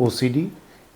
OCD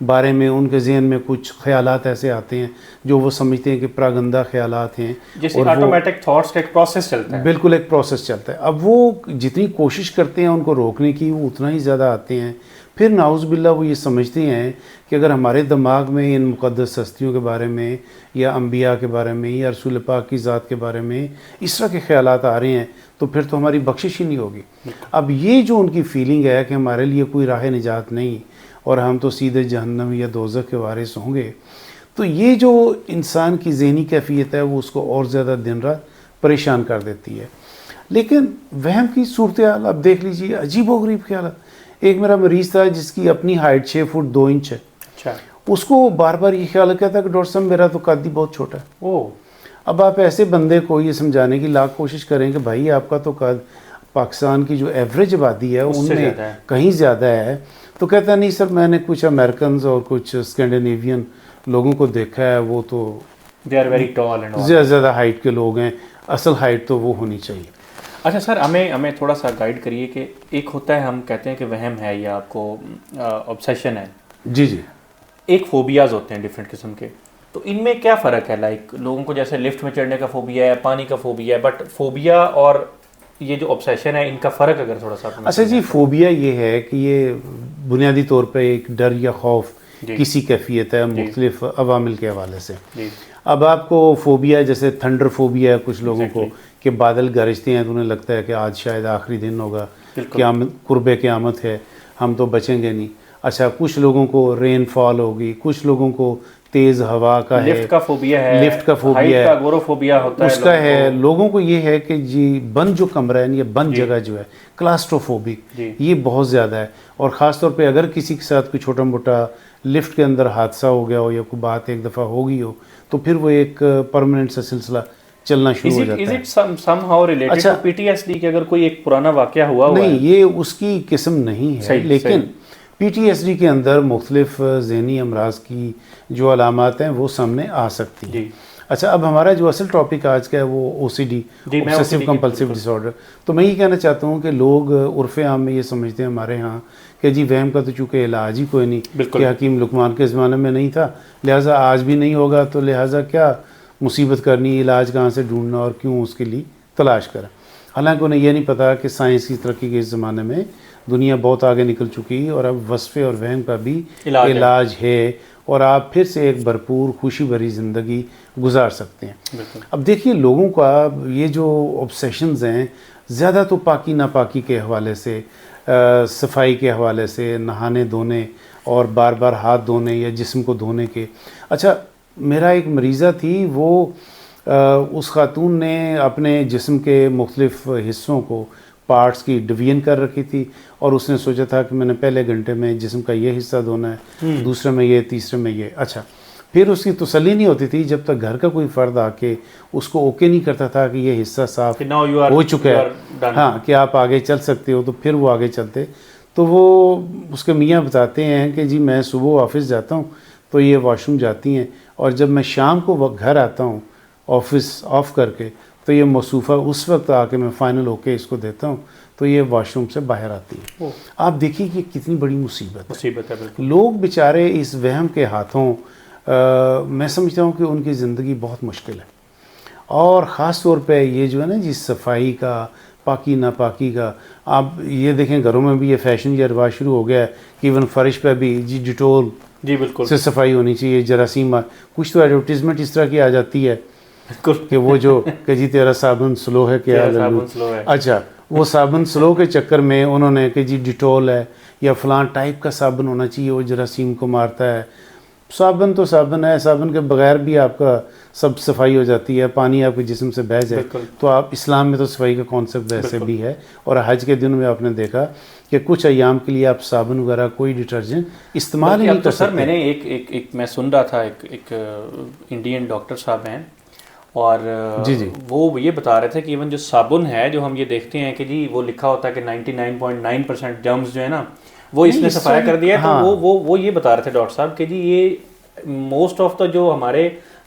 بارے میں ان کے ذہن میں کچھ خیالات ایسے آتے ہیں جو وہ سمجھتے ہیں کہ پراگندہ خیالات ہیں، جیسے آٹومیٹک تھاٹس کا ایک پروسیس چلتا ہے. بالکل ایک پروسیس چلتا ہے. اب وہ جتنی کوشش کرتے ہیں ان کو روکنے کی وہ اتنا ہی زیادہ آتے ہیں. پھر نعوذ باللہ وہ یہ سمجھتے ہیں کہ اگر ہمارے دماغ میں ان مقدس ہستیوں کے بارے میں یا انبیاء کے بارے میں یا رسول پاک کی ذات کے بارے میں اس طرح کے خیالات آ رہے ہیں تو پھر تو ہماری بخشش ہی نہیں ہوگی. اب یہ جو ان کی فیلنگ ہے کہ ہمارے لیے کوئی راہ نجات نہیں اور ہم تو سیدھے جہنم یا دوزخ کے وارث ہوں گے، تو یہ جو انسان کی ذہنی کیفیت ہے وہ اس کو اور زیادہ دن رات پریشان کر دیتی ہے. لیکن وہم کی صورتحال اب دیکھ لیجیے، عجیب و غریب خیالات. ایک میرا مریض تھا جس کی اپنی ہائٹ 6 فٹ 2 انچ ہے. اچھا. اس کو بار بار یہ خیال کہتا کہ ڈاکٹر صاحب میرا تو قد ہی بہت چھوٹا ہے. اب آپ ایسے بندے کو یہ سمجھانے کی لاکھ کوشش کریں کہ بھائی آپ کا تو قد پاکستان کی جو ایوریج آبادی ہے ان میں کہیں زیادہ ہے، تو کہتا نہیں سر میں نے کچھ امریکنز اور کچھ اسکینڈینیوین لوگوں کو دیکھا ہے وہ تو زیادہ زیادہ ہائٹ کے لوگ ہیں، اصل ہائٹ تو وہ ہونی چاہیے. اچھا سر، ہمیں تھوڑا سا گائیڈ کریے کہ ایک ہوتا ہے ہم کہتے ہیں کہ وہم ہے یا آپ کو obsession ہے. جی جی. ایک فوبیاز ہوتے ہیں ڈفرینٹ قسم کے، تو ان میں کیا فرق ہے؟ لائک لوگوں کو جیسے لفٹ میں چڑھنے کا فوبیا ہے، پانی کا فوبیا ہے، بٹ فوبیا اور یہ جو obsession ہے ان کا فرق اگر تھوڑا سا. اچھا جی، فوبیا یہ ہے کہ یہ بنیادی طور پہ ایک ڈر یا خوف کسی کیفیت ہے مختلف عوامل کے حوالے سے. اب آپ کو فوبیا جیسے تھنڈر فوبیا ہے کچھ لوگوں کو کہ بادل گرجتے ہیں تو انہیں لگتا ہے کہ آج شاید آخری دن ہوگا، قیامت قرب قیامت ہے، ہم تو بچیں گے نہیں. اچھا، کچھ لوگوں کو رین فال ہوگی، کچھ لوگوں کو تیز ہوا کا ہے، لفٹ کا فوبیا ہے، لفٹ کا فوبیا ہے، اگورافوبیا ہوتا ہے اس کا ہے. لوگوں کو یہ ہے کہ جی بند جو کمرہ ہے یا بند جگہ جو ہے کلاسٹروفوبک، یہ بہت زیادہ ہے. اور خاص طور پہ اگر کسی کے ساتھ کوئی چھوٹا موٹا لفٹ کے اندر حادثہ ہو گیا ہو یا کوئی بات ایک دفعہ ہو گئی ہو تو پھر وہ ایک پرماننٹ سا سلسلہ چلنا شروع ہو جاتا ہے. Is it somehow related to PTSD کہ اگر کوئی ایک پرانا واقعہ ہوا ہے؟ نہیں، یہ اس کی قسم نہیں ہے، لیکن پی ٹی ایس ڈی کے اندر مختلف ذہنی امراض کی جو علامات ہیں وہ سامنے آ سکتی ہیں. اچھا، اب ہمارا جو اصل ٹاپک آج کا ہے وہ O C D, obsessive compulsive disorder. تو میں یہ کہنا چاہتا ہوں کہ لوگ عرف عام میں یہ سمجھتے ہیں ہمارے ہاں کہ جی وہم کا تو چونکہ علاج ہی کوئی نہیں، کہ حکیم لقمان کے زمانے میں نہیں تھا لہٰذا آج بھی نہیں ہوگا، تو لہٰذا کیا مصیبت کرنی، علاج کہاں سے ڈھونڈنا اور کیوں اس کے لیے تلاش کریں. حالانکہ انہیں یہ نہیں پتا کہ سائنس کی ترقی کے اس زمانے میں دنیا بہت آگے نکل چکی اور اب وصفے اور وہم کا بھی علاج ہے اور آپ پھر سے ایک بھرپور خوشی بھری زندگی گزار سکتے ہیں. اب دیکھیے لوگوں کا یہ جو obsessions ہیں زیادہ تو پاکی ناپاکی کے حوالے سے، صفائی کے حوالے سے، نہانے دھونے اور بار بار ہاتھ دھونے یا جسم کو دھونے کے. اچھا، میرا ایک مریضہ تھی، وہ اس خاتون نے اپنے جسم کے مختلف حصوں کو پارٹس کی ڈویژن کر رکھی تھی اور اس نے سوچا تھا کہ میں نے پہلے گھنٹے میں جسم کا یہ حصہ دھونا ہے، دوسرے میں یہ، تیسرے میں یہ. اچھا، پھر اس کی تسلی نہیں ہوتی تھی جب تک گھر کا کوئی فرد آ کے اس کو اوکے نہیں کرتا تھا کہ یہ حصہ صاف ہو چکا ہے، ہاں کہ آپ آگے چل سکتے ہو، تو پھر وہ آگے چلتے. تو وہ اس کے میاں بتاتے ہیں کہ جی میں صبح آفس جاتا ہوں تو یہ واش روم جاتی ہیں اور جب میں شام کو گھر آتا ہوں آفس آف کر کے تو یہ مصوفہ اس وقت آ کے میں فائنل ہو کے اس کو دیتا ہوں تو یہ واش روم سے باہر آتی ہے. آپ دیکھیے کہ کتنی بڑی مصیبت ہے. لوگ بیچارے اس وہم کے ہاتھوں میں سمجھتا ہوں کہ ان کی زندگی بہت مشکل ہے. اور خاص طور پہ یہ جو ہے نا جی صفائی کا، پاکی ناپاکی کا، آپ یہ دیکھیں گھروں میں بھی یہ فیشن یا رواج شروع ہو گیا ہے کہ ایون فرش پہ بھی جی ڈیٹول بالکل سے صفائی ہونی چاہیے. جراثیم کچھ تو ایڈورٹیزمنٹ اس طرح کی آ جاتی ہے کہ وہ جو کہ جی تیرا صابن سلو ہے کیا للو. اچھا، وہ صابن سلو کے چکر میں انہوں نے کہ جی ڈیٹول ہے یا فلاں ٹائپ کا صابن ہونا چاہیے، وہ جراثیم کو مارتا ہے. صابن تو صابن ہے، صابن کے بغیر بھی آپ کا سب صفائی ہو جاتی ہے، پانی آپ کے جسم سے بہہ جائے تو آپ اسلام میں تو صفائی کا کانسیپٹ ویسے بھی ہے. اور حج کے دنوں میں آپ نے دیکھا کہ کچھ ایام کے لیے آپ صابن وغیرہ کوئی ڈٹرجنٹ استعمال ہی نہیں کر سکتے. سر میں نے ایک میں سن رہا تھا، ایک انڈین ڈاکٹر صاحب ہیں اور وہ یہ بتا رہے تھے کہ ایون جو صابن ہے جو ہم یہ دیکھتے ہیں کہ جی وہ لکھا ہوتا ہے کہ 99.9% جرمز جو ہے نا وہ اس نے صفایا کر دیا ہے، تو وہ یہ بتا رہے تھے ڈاکٹر صاحب کہ جی یہ موسٹ آف دا جو ہمارے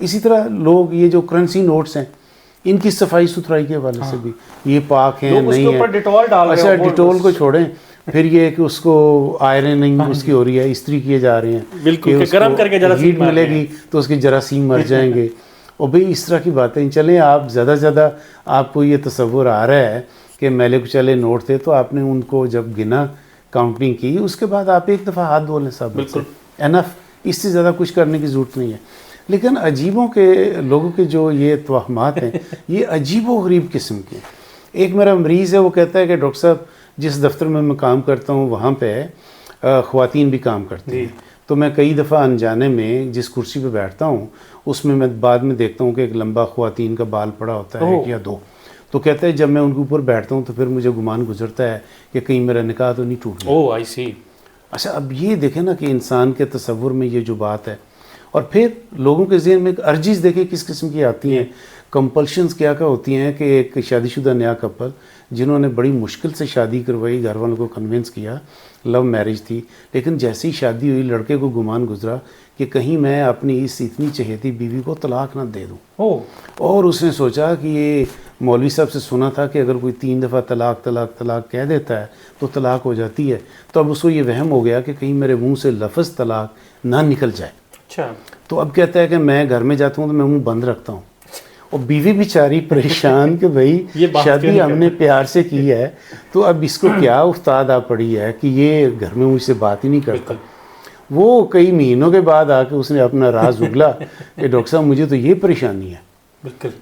اسی طرح لوگ یہ جو کرنسی نوٹس ہیں ان کی صفائی ستھرائی کے حوالے سے بھی یہ پاک ہیں نہیں ہیں. اچھا ڈیٹول کو چھوڑیں, پھر یہ کہ اس کو آئرننگ اس کی ہو رہی ہے, استری کیے جا رہے ہیں, بالکل گرم کر کے جراثیم ہیٹ ملے گی تو اس کے جراثیم مر جائیں گے. اور بھئی اس طرح کی باتیں چلیں, آپ زیادہ سے زیادہ آپ کو یہ تصور آ رہا ہے کہ میلے کچلے نوٹ تھے تو آپ نے ان کو جب گنا کاؤنٹنگ کی اس کے بعد آپ ایک دفعہ ہاتھ دھو لیں صاحب. بالکل انف, اس سے زیادہ کچھ کرنے کی ضرورت نہیں ہے. لیکن عجیبوں کے لوگوں کے جو یہ توہمات ہیں یہ عجیب و غریب قسم کے. ایک میرا مریض ہے, وہ کہتا ہے کہ ڈاکٹر صاحب جس دفتر میں کام کرتا ہوں وہاں پہ خواتین بھی کام کرتی ہیں, تو میں کئی دفعہ انجانے میں جس کرسی پہ بیٹھتا ہوں اس میں بعد میں دیکھتا ہوں کہ ایک لمبا خواتین کا بال پڑا ہوتا ہے ایک یا دو. تو کہتا ہے جب میں ان کے اوپر بیٹھتا ہوں تو پھر مجھے گمان گزرتا ہے کہ کہیں میرا نکاح تو نہیں ٹوٹ گیا. آئی سی. اچھا اب یہ دیکھیں نا کہ انسان کے تصور میں یہ جو بات ہے, اور پھر لوگوں کے ذہن میں ارجیز دیکھیں کس قسم کی آتی ہیں, کمپلشنز کیا ہوتی ہیں کہ ایک شادی شدہ نیا کپل جنہوں نے بڑی مشکل سے شادی کروائی, گھر والوں کو کنونس کیا, لو میرج تھی, لیکن جیسی شادی ہوئی لڑکے کو گمان گزرا کہ کہیں میں اپنی اس اتنی چہیتی بیوی کو طلاق نہ دے دوں. اور اس نے سوچا کہ یہ مولوی صاحب سے سنا تھا کہ اگر کوئی 3 دفعہ طلاق طلاق طلاق کہہ دیتا ہے تو طلاق ہو جاتی ہے, تو اب اس کو یہ وہم ہو گیا کہ کہیں میرے منہ سے لفظ طلاق نہ نکل جائے. اچھا. تو اب کہتا ہے کہ میں گھر میں جاتا ہوں تو میں منہ بند رکھتا ہوں, اور بیوی بیچاری پریشان کہ بھائی شادی ہم نے پیار سے کی ہے تو اب اس کو کیا افتاد آ پڑی ہے کہ یہ گھر میں مجھ سے بات ہی نہیں کرتا. وہ کئی مہینوں کے بعد آ کے اس نے اپنا راز اگلا کہ ڈاکٹر صاحب مجھے تو یہ پریشانی ہے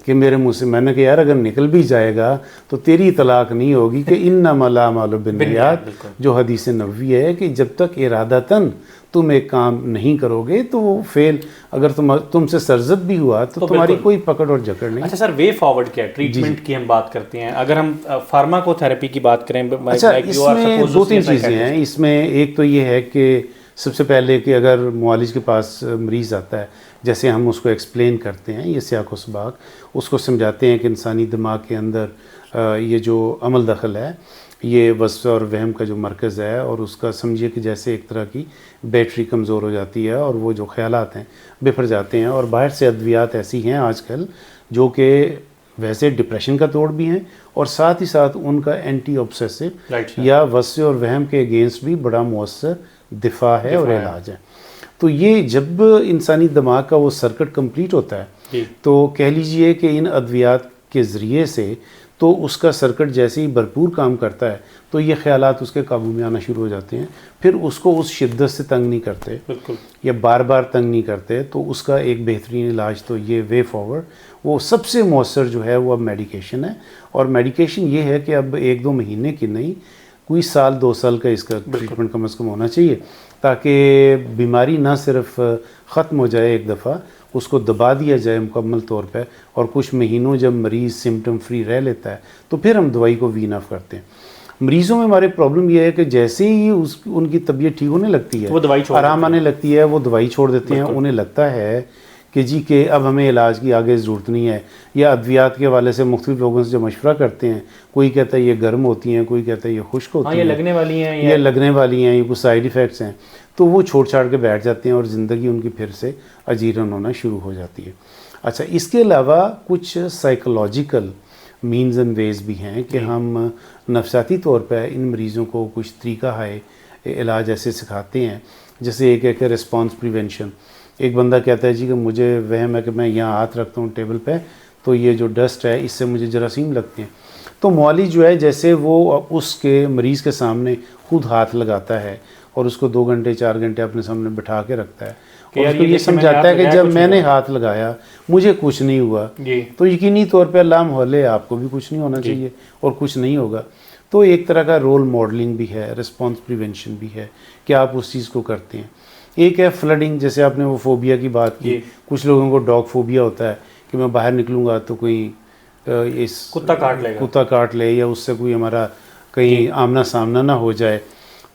کہ میرے منہ سے. میں نے کہا یار اگر نکل بھی جائے گا تو تیری طلاق نہیں ہوگی کہ انما الاعمال بالنیات, جو حدیث نبوی ہے کہ جب تک ارادتاً تم ایک کام نہیں کرو گے تو وہ فیل اگر تم سے سرزد بھی ہوا تو تمہاری کوئی پکڑ اور جکڑ نہیں. اچھا سر, وے فارورڈ کیا ہے ٹریٹمنٹ کی ہم بات کرتے ہیں, اگر ہم فارماکو تھراپی کی بات کریں. اچھا اس میں 2-3 چیزیں ہیں. اس میں ایک تو یہ ہے کہ سب سے پہلے کہ اگر معالج کے پاس مریض آتا ہے, جیسے ہم اس کو ایکسپلین کرتے ہیں یہ سیاق و سباق, اس کو سمجھاتے ہیں کہ انسانی دماغ کے اندر یہ جو عمل دخل ہے یہ وسوسہ اور وہم کا جو مرکز ہے, اور اس کا سمجھیے کہ جیسے ایک طرح کی بیٹری کمزور ہو جاتی ہے اور وہ جو خیالات ہیں بفر جاتے ہیں, اور باہر سے ادویات ایسی ہیں آج کل جو کہ ویسے ڈپریشن کا توڑ بھی ہیں اور ساتھ ہی ساتھ ان کا اینٹی آبسیسو یا وسوسے اور وہم کے اگینسٹ بھی بڑا مؤثر دفاع ہے اور علاج ہے. تو یہ جب انسانی دماغ کا وہ سرکٹ کمپلیٹ ہوتا ہے تو کہہ لیجئے کہ ان ادویات کے ذریعے سے تو اس کا سرکٹ جیسے ہی بھرپور کام کرتا ہے تو یہ خیالات اس کے قابو میں آنا شروع ہو جاتے ہیں, پھر اس کو اس شدت سے تنگ نہیں کرتے یا بار بار تنگ نہیں کرتے. تو اس کا ایک بہترین علاج تو یہ وے فارورڈ, وہ سب سے مؤثر جو ہے وہ اب میڈیکیشن ہے, اور میڈیکیشن یہ ہے کہ اب 1-2 مہینے کی نہیں, کوئی 1-2 سال کا اس کا ٹریٹمنٹ کم از کم ہونا چاہیے تاکہ بیماری نہ صرف ختم ہو جائے ایک دفعہ, اس کو دبا دیا جائے مکمل طور پہ, اور کچھ مہینوں جب مریض سمٹم فری رہ لیتا ہے تو پھر ہم دوائی کو وین آف کرتے ہیں. مریضوں میں ہمارے پرابلم یہ ہے کہ جیسے ہی ان کی طبیعت ٹھیک ہونے لگتی ہے, آرام آنے لگتی ہے, وہ دوائی چھوڑ دیتے ہیں. انہیں لگتا ہے کہ جی کہ اب ہمیں علاج کی آگے ضرورت نہیں ہے, یا ادویات کے حوالے سے مختلف لوگوں سے جو مشورہ کرتے ہیں, کوئی کہتا ہے یہ گرم ہوتی ہیں, کوئی کہتا ہے یہ خشک ہوتی ہیں, یہ لگنے والی ہیں, یہ لگنے والی ہیں, یہ کچھ سائیڈ ایفیکٹس ہیں, تو وہ چھوڑ چھاڑ کے بیٹھ جاتے ہیں اور زندگی ان کی پھر سے اجیرن ہونا شروع ہو جاتی ہے. اچھا اس کے علاوہ کچھ سائیکولوجیکل مینز اینڈ ویز بھی ہیں کہ ہم نفسیاتی طور پہ ان مریضوں کو کچھ طریقہ ہے علاج ایسے سکھاتے ہیں, جیسے ایک ہے کہ ریسپانس پریونشن. ایک بندہ کہتا ہے جی کہ مجھے وہم ہے کہ میں یہاں ہاتھ رکھتا ہوں ٹیبل پہ تو یہ جو ڈسٹ ہے اس سے مجھے جراثیم لگتے ہیں. تو معالج جو ہے جیسے وہ اس کے مریض کے سامنے خود ہاتھ لگاتا ہے اور اس کو 2 گھنٹے 4 گھنٹے اپنے سامنے بٹھا کے رکھتا ہے, اور اس کو یہ سمجھاتا ہے کہ جب میں نے ہاتھ لگایا مجھے کچھ نہیں ہوا, تو یقینی طور پہ اللہ محلے آپ کو بھی کچھ نہیں ہونا چاہیے اور کچھ نہیں ہوگا. تو ایک طرح کا رول ماڈلنگ بھی ہے, رسپانس پریونشن بھی ہے کہ آپ اس چیز کو کرتے ہیں. ایک ہے فلڈنگ, جیسے آپ نے وہ فوبیا کی بات کی, کچھ لوگوں کو ڈاگ فوبیا ہوتا ہے کہ میں باہر نکلوں گا تو کوئی کتا کاٹ لے یا اس سے کوئی ہمارا کہیں آمنا سامنا نہ ہو جائے,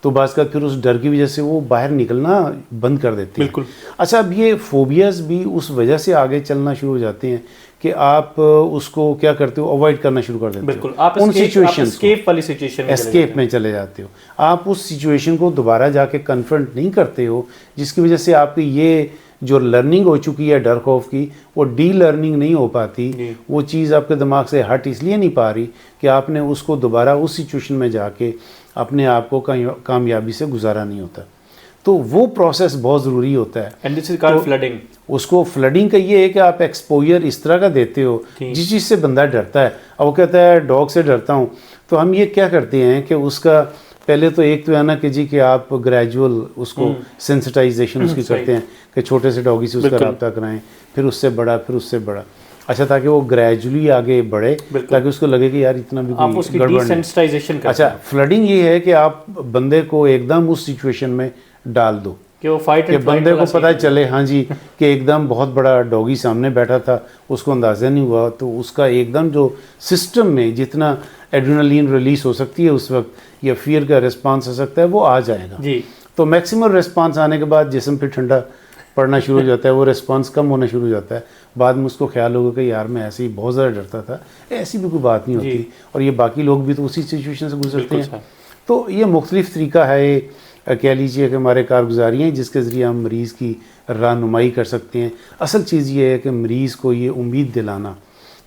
تو بعض کا پھر اس ڈر کی وجہ سے وہ باہر نکلنا بند کر دیتے ہیں. اچھا اب یہ فوبیاز بھی اس وجہ سے آگے چلنا شروع ہو جاتے ہیں کہ آپ اس کو کیا کرتے ہو, اوائڈ کرنا شروع کر دیتے ہو, ان سچویشن اسکیپ میں چلے جاتے ہو, آپ اس سچویشن کو دوبارہ جا کے کنفرنٹ نہیں کرتے ہو, جس کی وجہ سے آپ کی یہ جو لرننگ ہو چکی ہے ڈر خوف کی وہ ڈی لرننگ نہیں ہو پاتی. وہ چیز آپ کے دماغ سے ہٹ اس لیے نہیں پا رہی کہ آپ نے اس کو دوبارہ اس سچویشن میں جا کے اپنے آپ کو کامیابی سے گزارا نہیں ہوتا. تو وہ پروسیس بہت ضروری ہوتا ہے. And this is called flooding. اس کو فلڈنگ کا یہ ہے کہ آپ ایکسپوجر اس طرح کا دیتے ہو جس چیز سے بندہ ڈرتا ہے. اب وہ کہتا ہے ڈاگ سے ڈرتا ہوں, تو ہم یہ کیا کرتے ہیں کہ اس کا پہلے تو ایک تو ہے نا کہ جی کہ آپ گریجول اس کو سینسٹائزیشن اس کی کرتے ہیں کہ چھوٹے سے ڈاگی سے اس کا رابطہ کرائیں, پھر اس سے بڑا, پھر اس سے بڑا. اچھا, تاکہ وہ گریجولی آگے بڑھے, تاکہ اس کو لگے کہ یار اتنا بھی کوئی گڑبڑ نہیں. اچھا, فلڈنگ یہ ہے کہ آپ بندے کو ایک دم اس سچویشن میں ڈال دو کہ بندے کو پتہ چلے ہاں جی کہ ایک دم بہت بڑا ڈوگی سامنے بیٹھا تھا, اس کو اندازہ نہیں ہوا, تو اس کا ایک دم جو سسٹم میں جتنا ایڈرینلین ریلیز ہو سکتی ہے اس وقت یا فیئر کا ریسپانس ہو سکتا ہے وہ آ جائے گا. تو میکسیمم ریسپانس آنے کے بعد جسم پھر ٹھنڈا پڑنا شروع ہو جاتا ہے, وہ ریسپانس کم ہونا شروع ہو جاتا ہے. بعد میں اس کو خیال ہوگا کہ یار میں ایسے ہی بہت زیادہ ڈرتا تھا, ایسی بھی کوئی بات نہیں ہوتی, اور یہ باقی لوگ بھی تو اسی سچویشن سے گزرتے ہیں. تو یہ مختلف طریقہ ہے, کہہ لیجیے کہ ہمارے کارگزاری ہیں جس کے ذریعے ہم مریض کی رہنمائی کر سکتے ہیں. اصل چیز یہ ہے کہ مریض کو یہ امید دلانا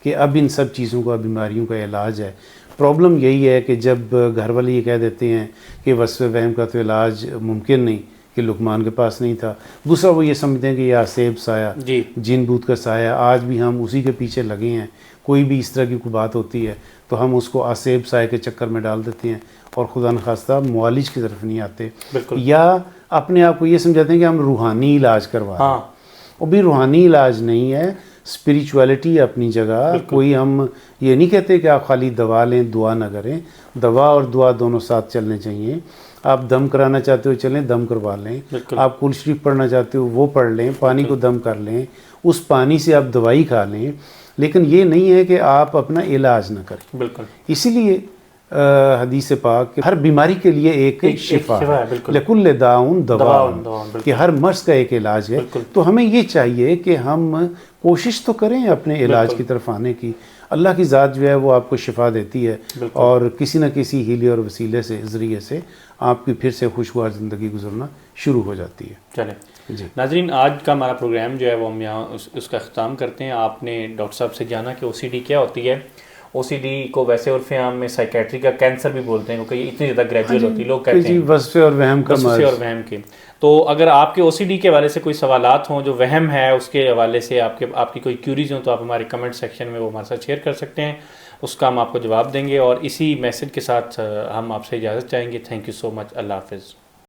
کہ اب ان سب چیزوں کا, بیماریوں کا علاج ہے. پرابلم یہی ہے کہ جب گھر والے یہ کہہ دیتے ہیں کہ وصف وہم کا تو علاج ممکن نہیں, کہ لقمان کے پاس نہیں تھا. دوسرا وہ یہ سمجھتے ہیں کہ یہ آسیب سایہ, جن بوت کا سایہ, آج بھی ہم اسی کے پیچھے لگے ہیں. کوئی بھی اس طرح کی کوئی بات ہوتی ہے تو ہم اس کو آسیب سایہ کے چکر میں ڈال دیتے ہیں اور خدا نخواستہ معالج کی طرف نہیں آتے, یا اپنے آپ کو یہ سمجھاتے ہیں کہ ہم روحانی علاج کروا رہے ہیں. وہ بھی روحانی علاج نہیں ہے, اسپریچویلٹی اپنی جگہ. کوئی ہم یہ نہیں کہتے کہ آپ خالی دوا لیں, دعا نہ کریں. دوا اور دعا دونوں ساتھ چلنے چاہیے. آپ دم کرانا چاہتے ہو چلیں دم کروا لیں, آپ قرآن شریف پڑھنا چاہتے ہو وہ پڑھ لیں, پانی کو دم کر لیں, اس پانی سے آپ دوائی کھا لیں, لیکن یہ نہیں ہے کہ آپ اپنا علاج نہ کریں. بالکل. اسی لیے حدیث پاک کہ ہر بیماری کے لیے ایک شفا ہے, لکل داء دواء, کہ ہر مرض کا ایک علاج ہے. تو ہمیں یہ چاہیے کہ ہم کوشش تو کریں اپنے علاج کی طرف آنے کی. اللہ کی ذات جو ہے وہ آپ کو شفا دیتی ہے, اور کسی نہ کسی ہیلے اور وسیلے سے, ذریعے سے آپ کی پھر سے خوشگوار زندگی گزرنا شروع ہو جاتی ہے. چلیں جی ناظرین, آج کا ہمارا پروگرام جو ہے وہ ہم یہاں اس کا اختتام کرتے ہیں. آپ نے ڈاکٹر صاحب سے جانا کہ OCD کیا ہوتی ہے. OCD کو ویسے عرف عام میں سائیکیٹری کا کینسر بھی بولتے ہیں, کیونکہ یہ اتنی زیادہ گریجویل ہوتی ہے. لوگ کہتے ہیں وصف اور وہم کا مرض, وصف اور وہم کے. تو اگر آپ کے OCD کے حوالے سے کوئی سوالات ہوں, جو وہم ہے اس کے حوالے سے آپ کی کوئی کیوریز ہوں, تو آپ ہمارے کمنٹ سیکشن میں وہ ہمارے ساتھ شیئر کر سکتے ہیں. اس کا ہم آپ کو جواب دیں گے. اور اسی میسج کے ساتھ ہم آپ سے اجازت چاہیں گے. تھینک یو سو مچ. اللہ حافظ.